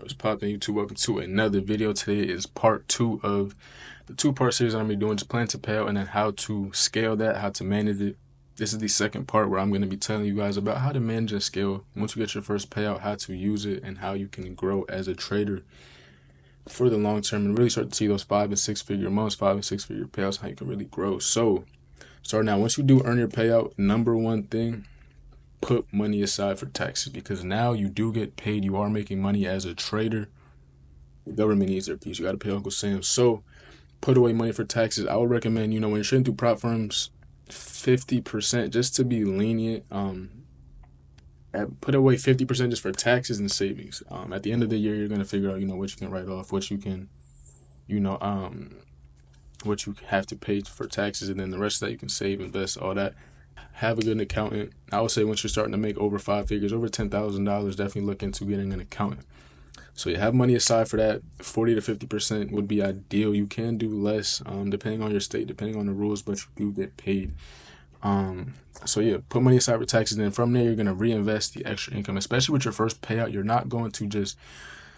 What's poppin' YouTube? Welcome to another video. Today is part 2 of the 2-part series I'm going to be doing, just plan to pay out and then how to scale that, how to manage it. This is the second part where I'm going to be telling you guys about how to manage and scale once you get your first payout, how to use it, and how you can grow as a trader for the long term and really start to see those 5 and 6 figure months, 5 and 6 figure payouts, how you can really grow. So start now. Once you do earn your payout, number one thing, put money aside for taxes, because now you do get paid. You are making money as a trader. The government needs their piece. You got to pay Uncle Sam. So put away money for taxes. I would recommend, when you're trading through prop firms, 50% just to be lenient. Put away 50% just for taxes and savings. At the end of the year, you're going to figure out, what you can write off, what you can, what you have to pay for taxes, and then the rest of that you can save, invest, all that. Have a good accountant. I would say once you're starting to make over 5 figures, over $10,000, definitely look into getting an accountant. So you have money aside for that. 40 to 50% would be ideal. You can do less, depending on your state, depending on the rules, but you do get paid. So yeah, put money aside for taxes. And then from there, you're gonna reinvest the extra income, especially with your first payout. You're not going to just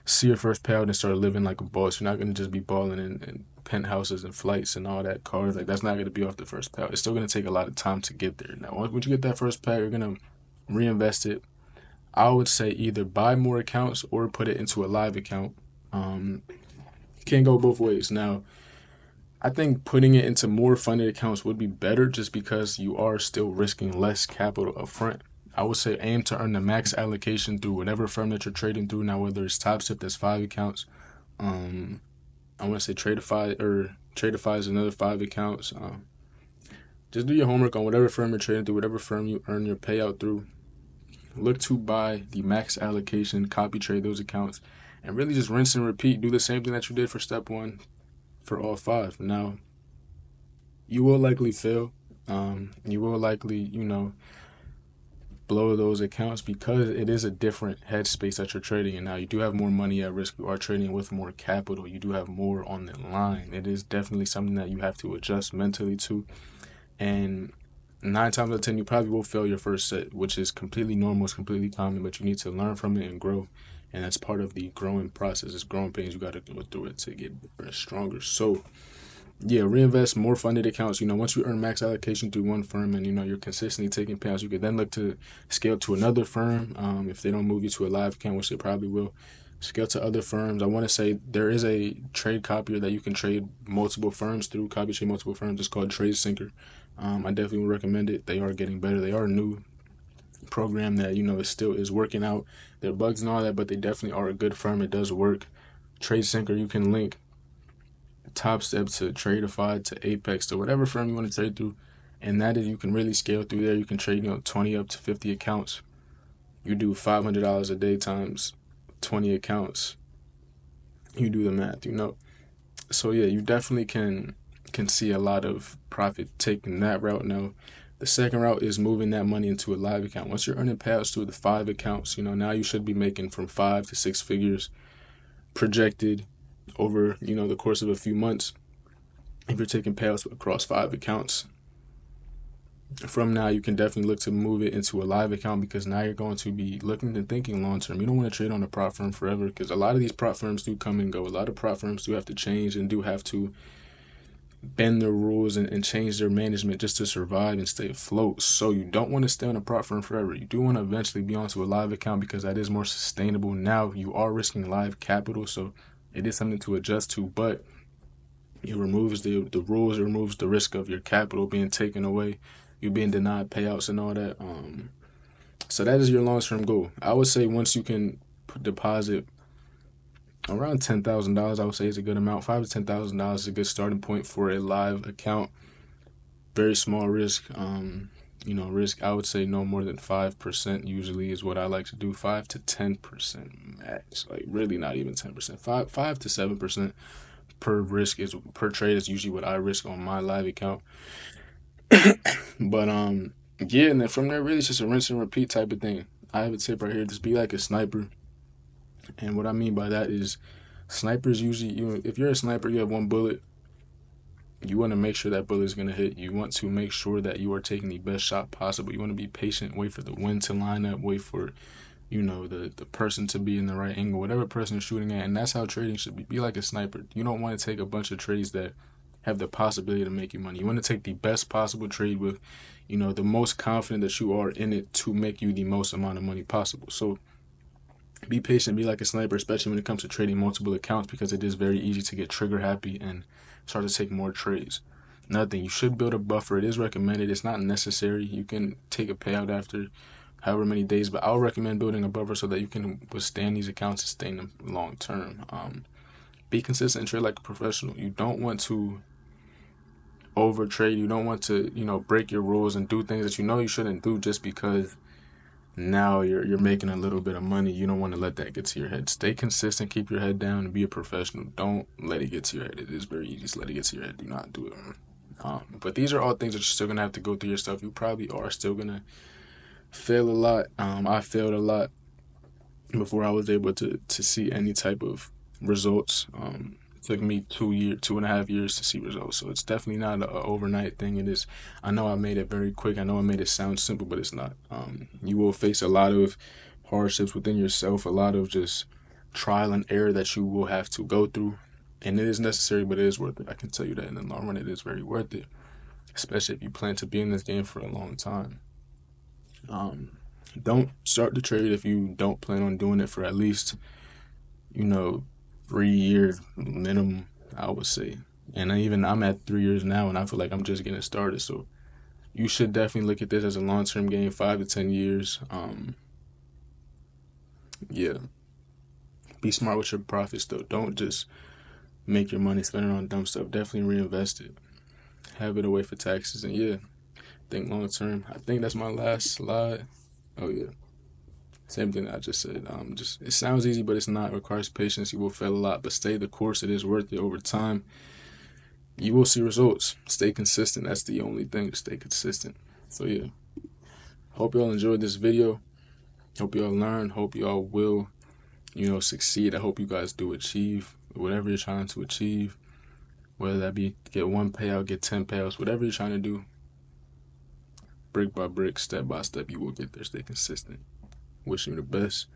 see your first payout and start living like a boss. You're not going to just be balling in penthouses and flights and all that, cars. Like, that's not going to be off the first payout. It's still going to take a lot of time to get there. Now, once you get that first payout, you're going to reinvest it. I would say either buy more accounts or put it into a live account. Can't go both ways. Now, I think putting it into more funded accounts would be better, just because you are still risking less capital up front. I would say aim to earn the max allocation through whatever firm that you're trading through. Now, whether it's TopStep, that's 5 accounts. I want to say Tradeify is another 5 accounts. Just do your homework on whatever firm you're trading through, whatever firm you earn your payout through. Look to buy the max allocation, copy trade those accounts, and really just rinse and repeat. Do the same thing that you did for step 1 for all 5. Now, you will likely fail. You will likely, blow those accounts, because it is a different headspace that you're trading in. Now, you do have more money at risk. You are trading with more capital. You do have more on the line. It is definitely something that you have to adjust mentally to. And 9 times out of 10, you probably will fail your first set, which is completely normal. It's completely common, but you need to learn from it and grow. And that's part of the growing process. It's growing pains. You got to go through it to get better and stronger. So yeah, reinvest more funded accounts. Once you earn max allocation through one firm and, you're consistently taking payouts, you could then look to scale to another firm. If they don't move you to a live account, which they probably will, scale to other firms. I want to say there is a trade copier that you can trade multiple firms through, copy trade multiple firms. It's called TradeSync. I definitely would recommend it. They are getting better. They are a new program that, it still is working out. There are bugs and all that, but they definitely are a good firm. It does work. TradeSync, you can link TopStep to Tradeify to Apex to whatever firm you want to trade through, and that is, you can really scale through there. You can trade 20 up to 50 accounts. You do $500 a day times 20 accounts. You do the math, So yeah, you definitely can see a lot of profit taking that route. Now, the second route is moving that money into a live account. Once you're earning payouts through the 5 accounts, now you should be making from 5 to 6 figures projected over the course of a few months if you're taking payouts across 5 accounts. From now, you can definitely look to move it into a live account, because now you're going to be looking and thinking long term. You don't want to trade on a prop firm forever, because a lot of these prop firms do come and go. A lot of prop firms do have to change and do have to bend their rules and change their management just to survive and stay afloat. So you don't want to stay on a prop firm forever. You do want to eventually be onto a live account, because that is more sustainable. Now you are risking live capital, so it is something to adjust to, but it removes the rules. It removes the risk of your capital being taken away, you being denied payouts and all that. So that is your long-term goal. I would say once you can deposit around $10,000, I would say is a good amount. $5,000 to $10,000 is a good starting point for a live account. Very small risk. Risk, I would say no more than 5% usually is what I like to do. 5 to 10% max. Like, really not even 10%. 5 to 7% per trade is usually what I risk on my live account. But yeah, and then from there, really it's just a rinse and repeat type of thing. I have a tip right here: just be like a sniper. And what I mean by that is, snipers usually, if you're a sniper, you have one bullet. You want to make sure that bullet is going to hit. You want to make sure that you are taking the best shot possible. You want to be patient, wait for the wind to line up, wait for the person to be in the right angle, whatever person is shooting at. And that's how trading should be. Be like a sniper. You don't want to take a bunch of trades that have the possibility to make you money. You want to take the best possible trade with, the most confident that you are in it to make you the most amount of money possible. So be patient, be like a sniper, especially when it comes to trading multiple accounts, because it is very easy to get trigger happy and start to take more trades. Another thing, you should build a buffer. It is recommended. It's not necessary. You can take a payout after however many days, but I'll recommend building a buffer so that you can withstand these accounts and stay in them long term. Be consistent and trade like a professional. You don't want to over trade. You don't want to, break your rules and do things that you shouldn't do just because now you're making a little bit of money. You don't want to let that get to your head. Stay consistent, keep your head down, and be a professional. Don't let it get to your head. It is very easy to let it get to your head. Do not do it. But these are all things that you're still gonna have to go through yourself. You probably are still gonna fail a lot. I failed a lot before I was able to see any type of results. It took me 2.5 years to see results. So it's definitely not an overnight thing. It is. I know I made it very quick. I know I made it sound simple, but it's not. You will face a lot of hardships within yourself, a lot of just trial and error that you will have to go through. And it is necessary, but it is worth it. I can tell you that in the long run, it is very worth it, especially if you plan to be in this game for a long time. Um, don't start the trade if you don't plan on doing it for at least, you know, 3 years minimum, I would say. And I'm at 3 years now, and I feel like I'm just getting started. So you should definitely look at this as a long-term game, 5 to 10 years. Yeah, be smart with your profits though. Don't just make your money spend it on dumb stuff. Definitely reinvest it. Have it away for taxes, and yeah, think long term. I think that's my last slide. Oh yeah. Same thing that I just said. Just it sounds easy, but it's not. It requires patience. You will fail a lot, but stay the course. It is worth it over time. You will see results. Stay consistent. That's the only thing. Stay consistent. So yeah. Hope y'all enjoyed this video. Hope y'all learn. Hope y'all will, succeed. I hope you guys do achieve whatever you're trying to achieve. Whether that be get one payout, get 10 payouts, whatever you're trying to do. Brick by brick, step by step, you will get there. Stay consistent. Wishing you the best.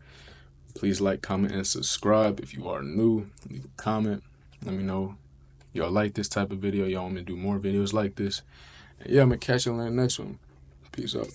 Please like, comment, and subscribe. If you are new, leave a comment. Let me know y'all like this type of video. Y'all want me to do more videos like this. And yeah, I'm going to catch you on the next one. Peace out.